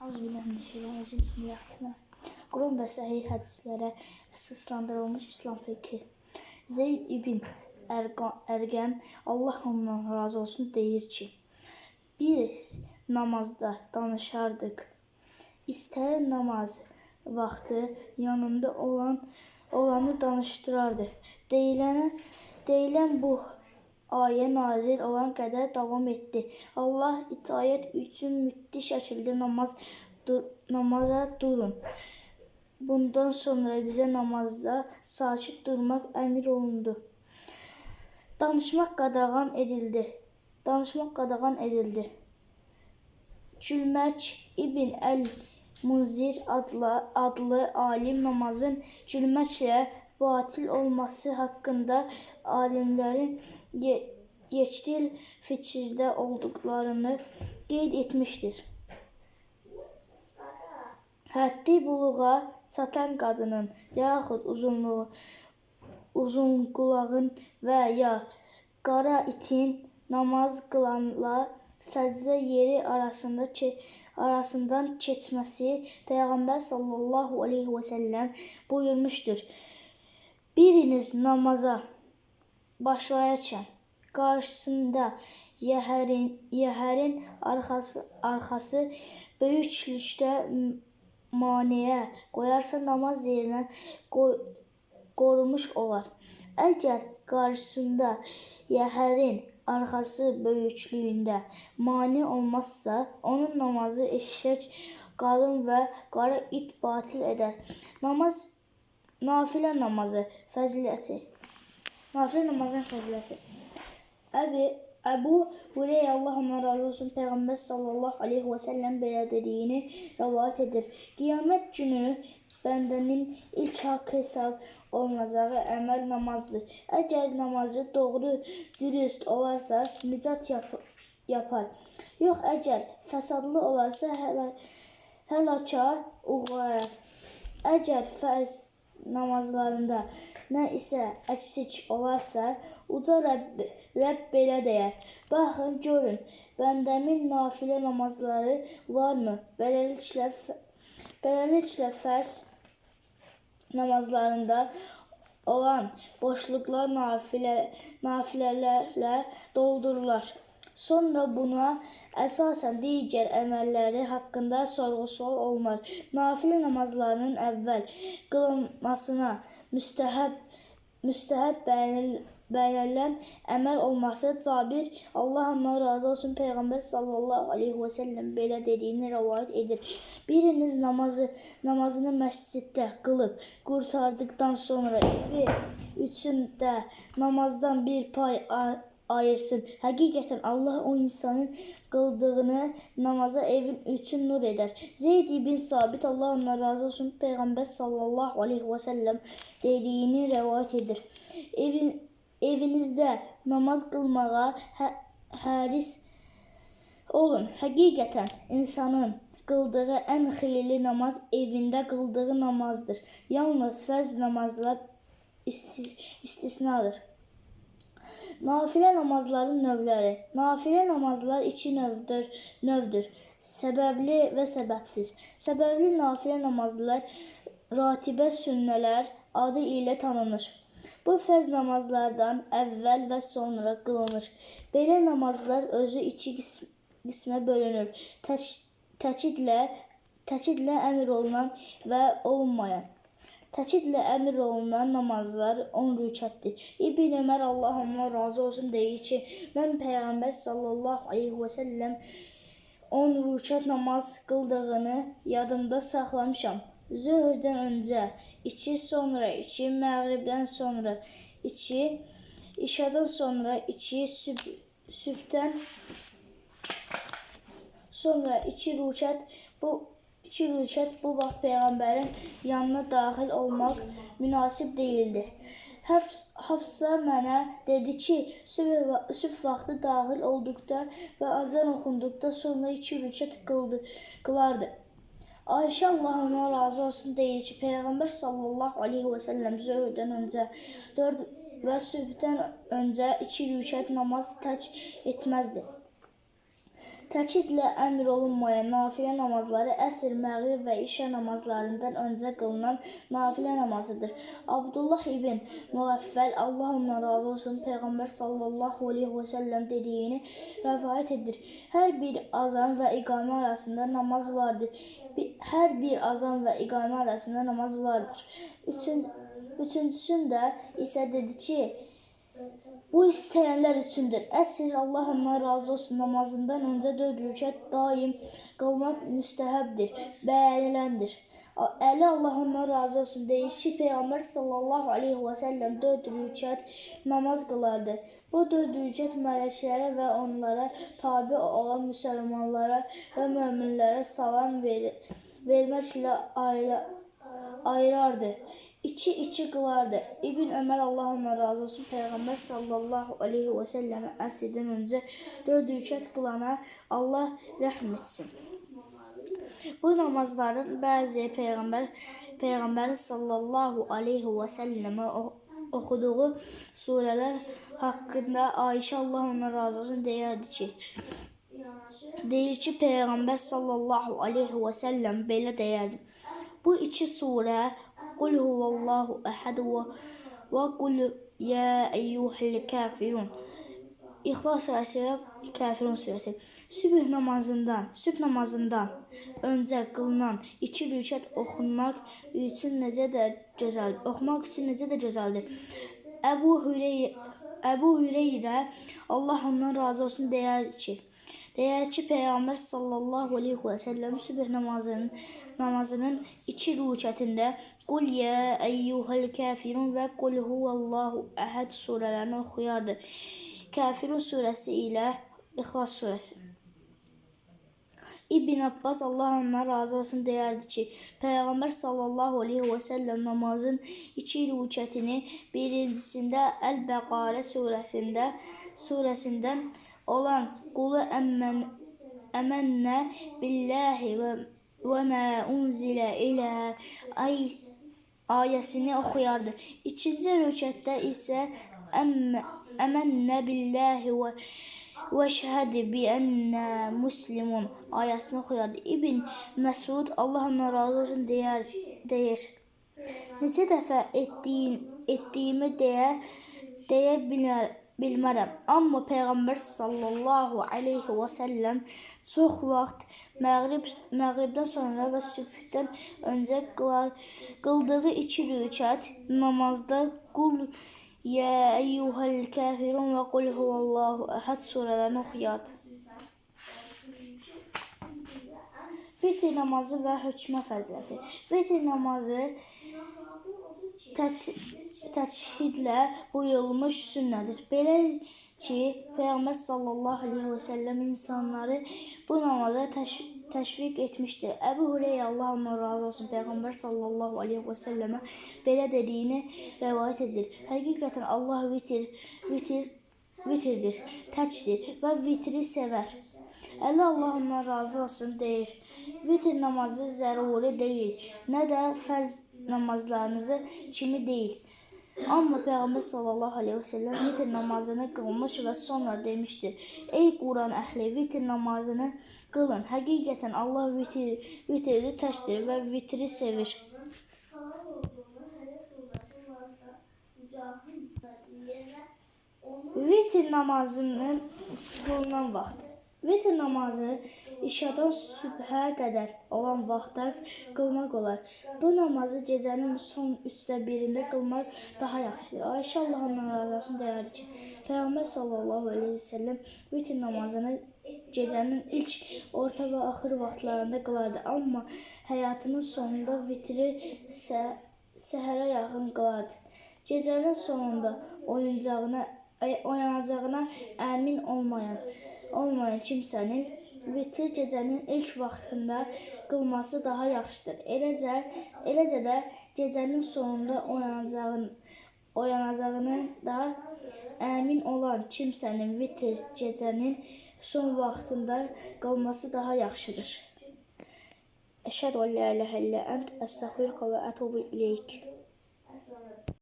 Euzubillahimineşşeytanirracim. Bismillahirrahmanirrahim. Quran və səhih hədislərə əsaslandırılmış İslam fiqhi. Zeyd ibn Ərqəm, Allah ondan razı olsun, deyir ki, biz namazda danışardıq. İstər namaz vaxtı yanında olanı danışdırardı. Deyilən bu ayə nazil olan qədər davam etdi. Allah itayət üçün mütli şəkildə namaza durun. Bundan sonra bizə namazda sakit durmaq əmr olundu. Danışmaq qadağan edildi. Gülmək İbn Əl-Munzir adlı alim namazın gülməklə batil olması haqqında alimlərin yekdil fikirdə olduqlarını qeyd etmişdir. Həddi buluğa çatan qadının, yaxud uzunqulağın və ya qara itin namaz qılanla səcdə yeri arasından keçməsi Peyğəmbər sallallahu aleyhi və səlləm buyurmuşdur. Biriniz namaza başlayarkən qarşısında yəhərin arxası böyüklükdə maneə qoyarsa namaz yerinə qorunmuş olar. Əgər qarşısında yəhərin arxası böyüklüyündə mane olmazsa, onun namazı eşşək, qadın və qara it batil edər. Nafilə namazın fəziləti. Əbu Hüreyra, Allah ondan razı olsun, Peyğəmbər sallallahu aleyhi və səlləm belə dediyini rəvayət edir. Qiyamət günü bəndənin ilk haqq hesab olunacağı əməl namazdır. Əgər namazı doğru, dürüst olarsa, nicat yapar. Yox, əgər fəsadlı olarsa, həlaka uğrayar. Əgər fərz namazlarında nə isə əksik olarsa, uca Rəbb belə deyər. Baxın, görün, bəndəmin nafilə namazları varmı? Beləliklə fərz namazlarında olan boşluqlar nafilələrlə doldururlar. Sonra buna əsasən digər əməlləri haqqında sorğu-sual olunur. Nafilə namazlarının əvvəl qılınmasına müstəhəb bəyənilən əməl olması Cabir, Allah ondan razı olsun, Peyğəmbər sallallahu aleyhi və səlləm belə dediyini rəvayət edir. Biriniz namazını məsciddə qılıb qurtardıqdan sonra evi üçün də namazdan bir pay ayırsın. Həqiqətən Allah o insanın qıldığını namaza evin üçün nur edər. Zeyd ibn Sabit, Allah ondan razı olsun, Peyğəmbər sallallahu aleyhi və səlləm dediyini rəvayət edir. Evinizdə namaz qılmağa həris olun. Həqiqətən insanın qıldığı ən xeyirli namaz evində qıldığı namazdır. Yalnız fərz namazlar istisnadır. Nafilə namazların növləri. Nafilə namazlar iki növdür. Səbəbli və səbəbsiz. Səbəbli nafilə namazlar ratibə sünnələr adı ilə tanınır. Bu fərz namazlardan əvvəl və sonra qılınır. Belə namazlar özü iki qismə bölünür. Təkidlə əmr olunan və olunmayan. Təkidlə əmr olunan namazlar 10 rükətdir. İbn Ömər, Allah ondan razı olsun, deyir ki, mən Peyğəmbər sallallahu aleyhi və səlləm 10 rükət namaz qıldığını yadımda saxlamışam. Zöhrdən öncə 2, sonra 2, məğribdən sonra 2, işadan sonra 2, sübhdən sonra 2 rükət. Bu 2 rükət bu vaxt Peyğəmbərin yanına daxil olmaq münasib deyildi. Hafsa mənə dedi ki, sübh vaxtı daxil olduqda və azan oxunduqda sonra 2 rükət qılardı. Ayşə, Allah ona razı olsun, deyir ki, Peyğəmbər sallallahu aleyhi və səlləm zöhrdən öncə 4 və sübhdən öncə 2 rükət namaz tərk etməzdi. Təkidlə əmr olunmayan nafilə namazları əsr, məğrib və işə namazlarından öncə qılınan nafilə namazıdır. Abdullah ibn Müğəffəl, Allah ondan razı olsun, Peyğəmbər sallallahu aleyhi və səlləm dediyini rəvayət edir. Hər bir azan və iqamə arasında namaz vardır. Hər bir azan və iqamə arasında namaz vardır. Üçüncüsündə isə dedi ki, bu istəyənlər üçündür. Əsr, Allah ondan razı olsun, namazından öncə 4 rükət daim qılmaq müstəhəbdir, bəyəniləndir. Əli, Allah ondan razı olsun, deyir ki, Peyğəmbər sallallahu aleyhi və səlləm 4 rükət namaz qılardı. Bu 4 rükət mələklərə və onlara tabi olan müsəlmanlara və möminlərə salam verməklə ayırardı. İki qılardı. İbn Ömər, Allah ondan razı olsun, Peyğəmbər sallallahu aleyhi və səlləmə əsrdən öncə 4 rükət qılana Allah rəhm etsin. Bu namazların bəzi Peyğəmbərin sallallahu aleyhi və səlləmə oxuduğu surələr haqqında Ayşə, Allah ondan razı olsun, deyir ki, Peyğəmbər sallallahu aleyhi və səlləm belə deyərdi. Bu iki surə Qul huvallahu əhəd və qul yə əyyuhəl kafirun. İxlas surəsi və Kafirun surəsi. Sübh namazından öncə qılınan 2 rükət oxumaq üçün necə də gözəldir. Əbu Hüreyrə, Allah ondan razı olsun, deyər ki, Peyğəmbər sallallahu aleyhi və səlləm sübh namazının 2 rükətində Qul yə əyyuhəl kafirun və Qul huvallahu əhəd surələrini oxuyardı. Kafirun surəsi ilə İxlas surəsi. İbn Abbas, Allah ondan razı olsun, deyərdi ki, Peyğəmbər sallallahu aleyhi və səlləm namazın 2 rükətini birincisində Əl-Bəqarə surəsindən olan Qulu əmənnə billahi və mə unzilə ilə ayəsini oxuyardı. İkinci rükətdə isə əmənnə billahi və şəhədi bi ənnə muslimun ayəsini oxuyardı. İbn Məsud, Allah ondan razı olsun, deyir. Neçə dəfə etdiyimi deyə bilmərəm. Amma Peyğəmbər sallallahu aleyhi və səlləm çox vaxt məğribdən sonra və sübhdən öncə qıldığı 2 rükət namazda Qul yə əyyuhəl kafirun və Qul huvallahu əhəd surələrini oxuyardı. Vitr namazı və hökmə fəziləti. Vitr namazı təkidlə buyurulmuş sünnədir. Belə ki, Peyğəmbər sallallahu aleyhi və səlləm insanları bu namaza təşviq etmişdir. Əbu Hüreyyə, Allah ondan razı olsun, Peyğəmbər sallallahu aleyhi və səlləmə belə dediyini rəvayət edir. Həqiqətən Allah vitrdir, təkdir və vitri sevər. Əli, Allah ondan razı olsun, deyir. Vitr namazı zəruri deyil, nə də fərz namazlarınızı kimi deyil. Amma Peyğəmbər sallallahu aleyhi və səlləm vitr namazını qılmış və sonra demişdir. Ey Quran əhli, vitr namazını qılın. Həqiqətən Allah vitrdir, təkdir və vitri sevir. Vitr namazının qılınan vaxt. Vitr namazı işadan sübhə qədər olan vaxtda qılmaq olar. Bu namazı gecənin son 1/3-də qılmaq daha yaxşıdır. Ayşə, Allah ondan razı olsun, deyərdi ki, Peyğəmbər sallallahu aleyhi və səlləm vitr namazını gecənin ilk, orta və axır vaxtlarında qılardı. Amma həyatının sonunda vitri səhərə yaxın qılardı. Gecənin sonunda oyanacağına əmin olmayan kimsənin vitr gecənin ilk vaxtında qılması daha yaxşıdır. Eləcə də gecənin sonunda oyanacağına da əmin olan kimsənin vitr gecənin son vaxtında qılması daha yaxşıdır. Əşhədü ən la ilahə illə ənt, əstəğfiruka və ətubu ileyk.